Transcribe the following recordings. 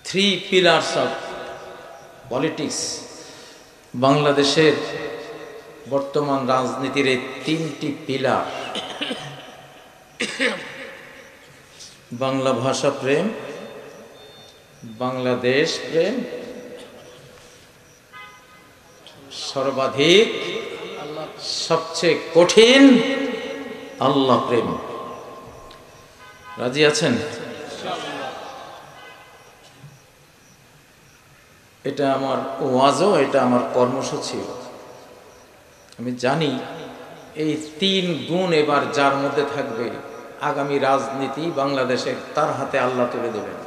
Three pillars of politics, বাংলাদেশের বর্তমান রাজনীতির এই তিনটি পিলার: বাংলা ভাষা প্রেম, বাংলাদেশ প্রেম, সর্বাধিক সবচেয়ে কঠিন আল্লাহ প্রেম। রাজি আছেন? এটা আমার ওয়াজও, এটা আমার কর্মসূচিও। আমি জানি এই তিন গুণ এবার যার মধ্যে থাকবে, আগামী রাজনীতি বাংলাদেশের তার হাতে আল্লাহ তুলে দেবেন।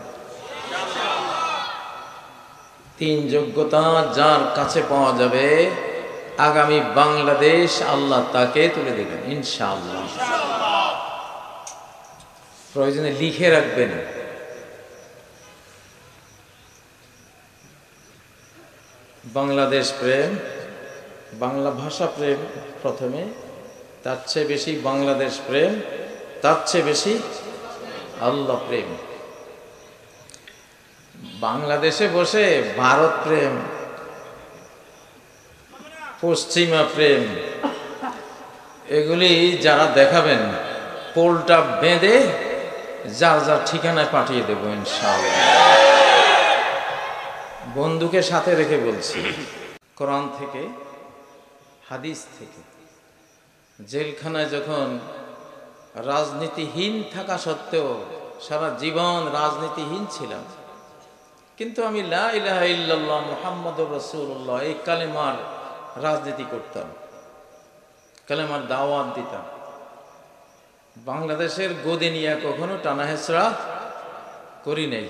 তিন যোগ্যতা যার কাছে পাওয়া যাবে, আগামী বাংলাদেশ আল্লাহ তাকে তুলে দেবেন ইনশাআল্লাহ। প্রয়োজনে লিখে রাখবেন। বাংলাদেশ প্রেম, বাংলা ভাষা প্রেম প্রথমে, তার চেয়ে বেশি বাংলাদেশ প্রেম, তার চেয়ে বেশি আল্লাহ প্রেম। বাংলাদেশে বসে ভারত প্রেম, পশ্চিমা প্রেম, এগুলি যারা দেখাবেন, পোলটা বেঁধে যার যার ঠিকানায় পাঠিয়ে দেবো ইনশাআল্লাহ। বন্ধুকে সাথে রেখে বলছি, কোরআন থেকে, হাদিস থেকে। জেলখানায় যখন রাজনীতিহীন থাকা সত্ত্বেও সারা জীবন রাজনীতিহীন ছিলাম, কিন্তু আমি লা ইলাহা ইল্লাল্লাহ মুহাম্মাদুর রাসূলুল্লাহ এই কালেমার রাজনীতি করতাম, কালেমার দাওয়াত দিতাম। বাংলাদেশের গদি নিয়ে কখনো টানাহেচড়া করি নাই।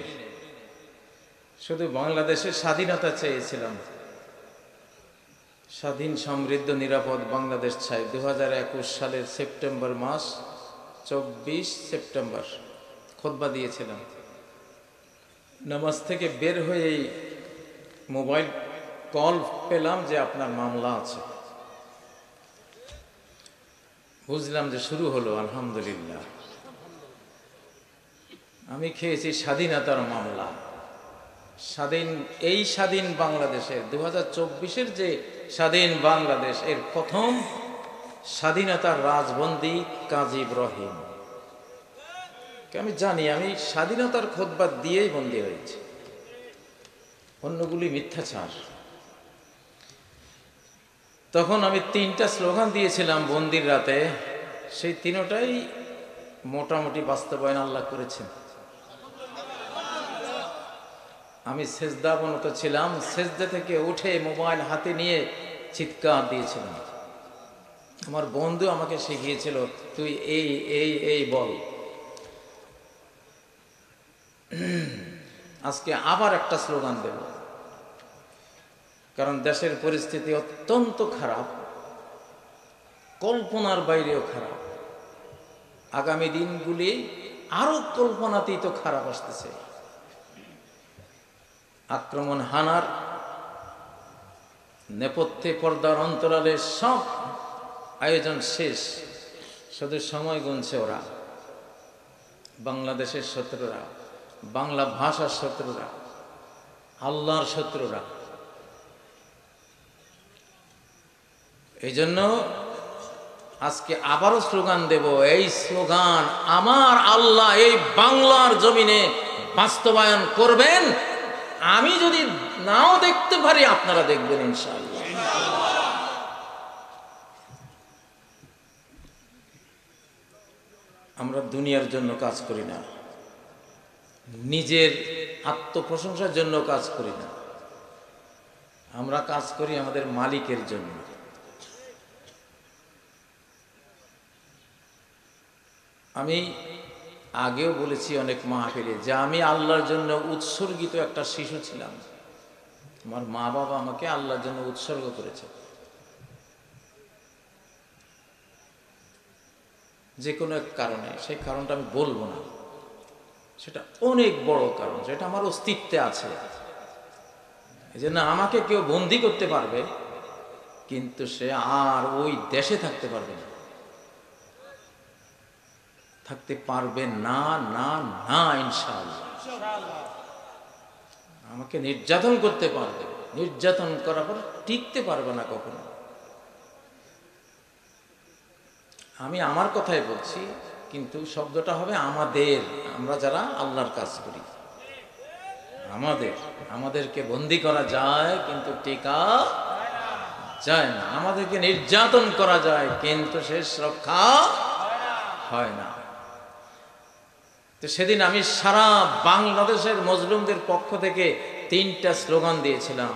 শুধু বাংলাদেশের স্বাধীনতা চেয়েছিলাম, স্বাধীন, সমৃদ্ধ, নিরাপদ বাংলাদেশ চাই। 2021 সালের সেপ্টেম্বর মাস, 24 সেপ্টেম্বর খুতবা দিয়েছিলাম। নামাজ থেকে বের হয়েই মোবাইল কল পেলাম যে আপনার মামলা আছে। বুঝলাম যে শুরু হলো। আলহামদুলিল্লাহ, আমি খেয়েছি স্বাধীনতার মামলা। স্বাধীন বাংলাদেশের 2024-এর যে স্বাধীন বাংলাদেশ, এর প্রথম স্বাধীনতার রাজবন্দী কাজী ইব্রাহিম। আমি জানি আমি স্বাধীনতার খুতবা দিয়েই বন্দী হয়েছি, অন্যগুলি মিথ্যাচার। তখন আমি 3টা স্লোগান দিয়েছিলাম বন্দির রাতে, সেই 3টাই মোটামুটি বাস্তবায়ন আল্লাহ করেছেন। আমি সেজদা অবনত ছিলাম, সেজদা থেকে উঠে মোবাইল হাতে নিয়ে চিৎকার দিয়েছিলাম। আমার বন্ধু আমাকে শিখিয়েছিল, তুই এই এই এই বল। আজকে আবার একটা স্লোগান দেব, কারণ দেশের পরিস্থিতি অত্যন্ত খারাপ, কল্পনার বাইরেও খারাপ। আগামী দিনগুলি আরো কল্পনাতীত খারাপ আসতেছে। আক্রমণ হানার নেপথ্যে, পর্দার অন্তরালে সব আয়োজন শেষ, শুধু সময় গুনছে ওরা। বাংলাদেশের শত্রুরা, বাংলা ভাষার শত্রুরা, আল্লাহর শত্রুরা। এই জন্য আজকে আবারও স্লোগান দেব। এই স্লোগান আমার আল্লাহ এই বাংলার জমিনে বাস্তবায়ন করবেন। আমি যদি নাও দেখতে পারি, আপনারা দেখবেন ইনশাআল্লাহ। আমরা দুনিয়ার জন্য কাজ করি না, নিজের আত্মপ্রশংসার জন্য কাজ করি না, আমরা কাজ করি আমাদের মালিকের জন্য। আমি আগেও বলেছি অনেক মাহফিলে যে আমি আল্লাহর জন্য উৎসর্গিত একটা শিশু ছিলাম। আমার মা বাবা আমাকে আল্লাহর জন্য উৎসর্গ করেছে। যে কোনো এক কারণে, সেই কারণটা আমি বলবো না, সেটা অনেক বড় কারণ, যেটা আমার অস্তিত্বে আছে। এই জন্য আমাকে কেউ বন্দি করতে পারবে, কিন্তু সে আর ওই দেশে থাকতে পারবে না, থাকতে পারবে না, না না ইনশাআল্লাহ। আমাকে নির্যাতন করতে পারবে, নির্যাতন করার পর টিকতে পারবে না কখনো। আমি আমার কথাই বলছি, কিন্তু শব্দটা হবে আমাদের, আমরা যারা আল্লাহর কাজ করি। আমাদেরকে বন্দী করা যায় কিন্তু টিকা যায় না। আমাদেরকে নির্যাতন করা যায় কিন্তু শেষ রক্ষা হয় না। তো সেদিন আমি সারা বাংলাদেশের মজলুমদের পক্ষ থেকে 3টা স্লোগান দিয়েছিলাম।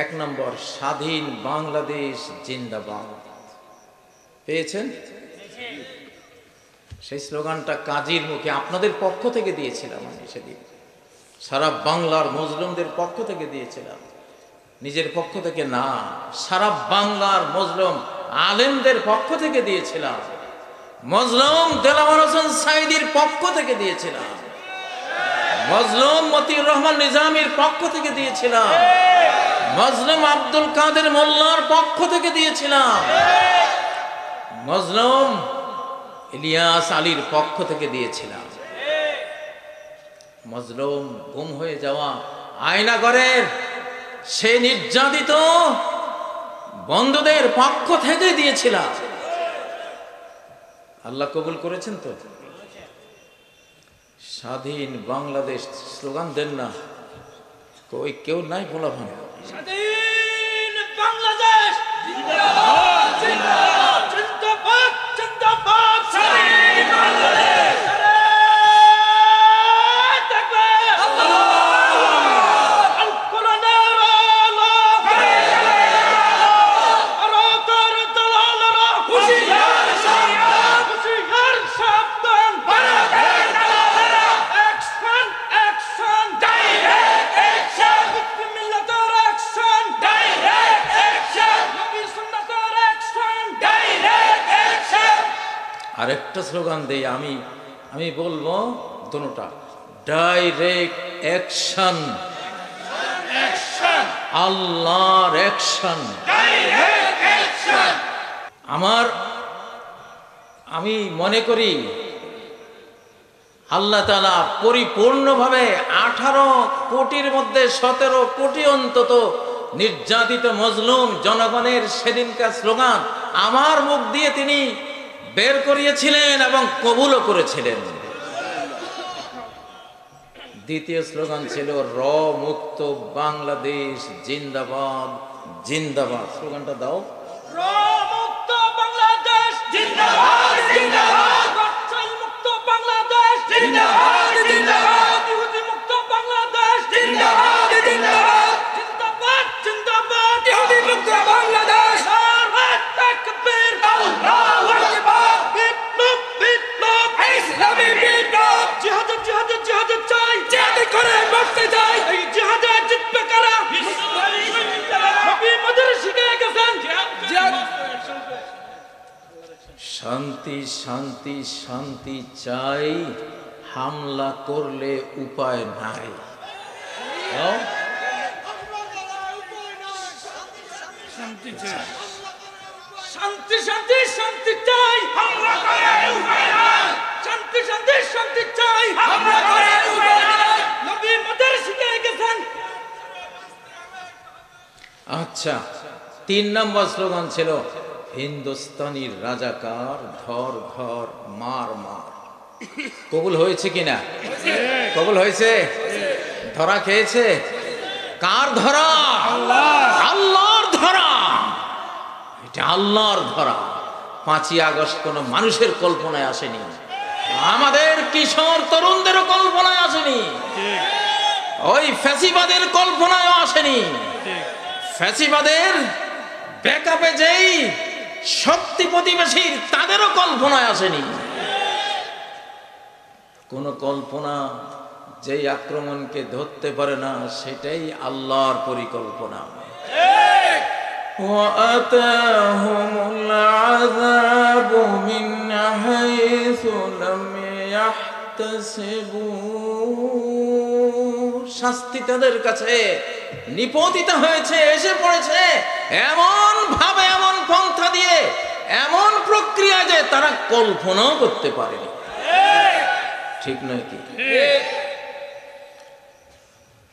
1 নম্বর, স্বাধীন বাংলাদেশ জিন্দাবাদ। পেয়েছেন? সেই স্লোগানটা কাজীর মুখে আপনাদের পক্ষ থেকে দিয়েছিলাম। আমি সেদিন সারা বাংলার মজলুমদের পক্ষ থেকে দিয়েছিলাম, নিজের পক্ষ থেকে না, সারা বাংলার মজলুম আলেমদের পক্ষ থেকে দিয়েছিলাম, মজলুম দেলাওয়ার হোসেন সাঈদীর পক্ষ থেকে দিয়েছিলাম, মজলুম মতিউর রহমান নিজামীর পক্ষ থেকে দিয়েছিলাম, মজলুম আব্দুল কাদের মোল্লার পক্ষ থেকে দিয়েছিলাম, মজলুম ইলিয়াস আলীর পক্ষ থেকে দিয়েছিলাম, মজলুম গুম হয়ে যাওয়া আয়নাগরের সেই নির্যাতিত বন্ধুদের পক্ষ থেকে দিয়েছিলাম। আল্লাহ কবুল করেছেন তো? স্বাধীন বাংলাদেশ স্লোগান দেন না, কই কেউ নাই বলা ভালো। স্বাধীন বাংলাদেশ জিন্দাবাদ জিন্দাবাদ জিন্দাবাদ জিন্দাবাদ স্বাধীন বাংলাদেশ আরেকটা স্লোগান দেই আমি বলবো দুটোটা, ডাইরেক্ট অ্যাকশন, আল্লাহর অ্যাকশন। আমি মনে করি আল্লাহ তাআলা পরিপূর্ণভাবে 18 কোটির মধ্যে 17 কোটি অন্তত নির্যাতিত মজলুম জনগণের সেদিনকার স্লোগান আমার মুখ দিয়ে তিনি বের করিয়েছিলেন এবং কবুলও করেছিলেন। দ্বিতীয় স্লোগান ছিল র মুক্ত বাংলাদেশ জিন্দাবাদ জিন্দাবাদ। স্লোগানটা দাও। র মুক্ত বাংলাদেশ জিন্দাবাদ জিন্দাবাদ, নকশাল মুক্ত বাংলাদেশ জিন্দাবাদ জিন্দাবাদ, ইহুদি মুক্ত বাংলাদেশ জিন্দাবাদ জিন্দাবাদ, জিন্দাবাদ জিন্দাবাদ, ইহুদি মুক্ত বাংলাদেশ। নারে তাকবীর, আল্লাহু আকবার, বিপ্লব বিপ্লব, ইসলামী বিপ্লব, জিহাদ জিহাদ জিহাদ চাই, জিহাদ করে মরতে চাই, এই জিহাদে জিতবে কারা? নবী আমাদের শিখিয়ে গেছেন জিহাদ। শান্তি শান্তি শান্তি চাই, হামলা করলে উপায় নাই। শান্তি শান্তি শান্তি চাই, হামলা করে উপায় নাই। শান্তি শান্তি শান্তি চাই, হামলা করে উপায় নাই। নবী আমাদের শিখিয়ে গেছেন। আচ্ছা, 3 নম্বর স্লোগান ছিল হিন্দুস্তানির রাজাকার, ধর ধর মার মার। কবুল হয়েছে কিনা? কবুল হয়েছে? ধরা খেয়েছে? কার ধরা? আল্লাহর ধরা। এটা আল্লাহর ধরা। 5ই আগস্ট কোনো মানুষের কল্পনায় আসেনি, আমাদের কিশোর তরুণদেরও কল্পনায় আসেনি, ওই ফ্যাসিবাদের কল্পনায়ও আসেনি। ফ্যাসিবাদের ব্যাকআপে যেই শক্তি প্রতিবেশীর, তাদেরও কল্পনায় আসেনি। কোন কল্পনা যেই আক্রমণকে ধরতে পারে না, সেটাই আল্লাহর পরিকল্পনা। وَأَتَاهُمُ الْعَذَابُ مِنْ حَيْثُ لَمْ يَحْتَسِبُوا। শাস্তি তাদের কাছে নিপতিত হয়েছে, এসে পড়েছে এমন ভাবে, এমন পন্থা দিয়ে, এমন প্রক্রিয়া যে তারা কল্পনাও করতে পারেনি। ঠিক নয় কি?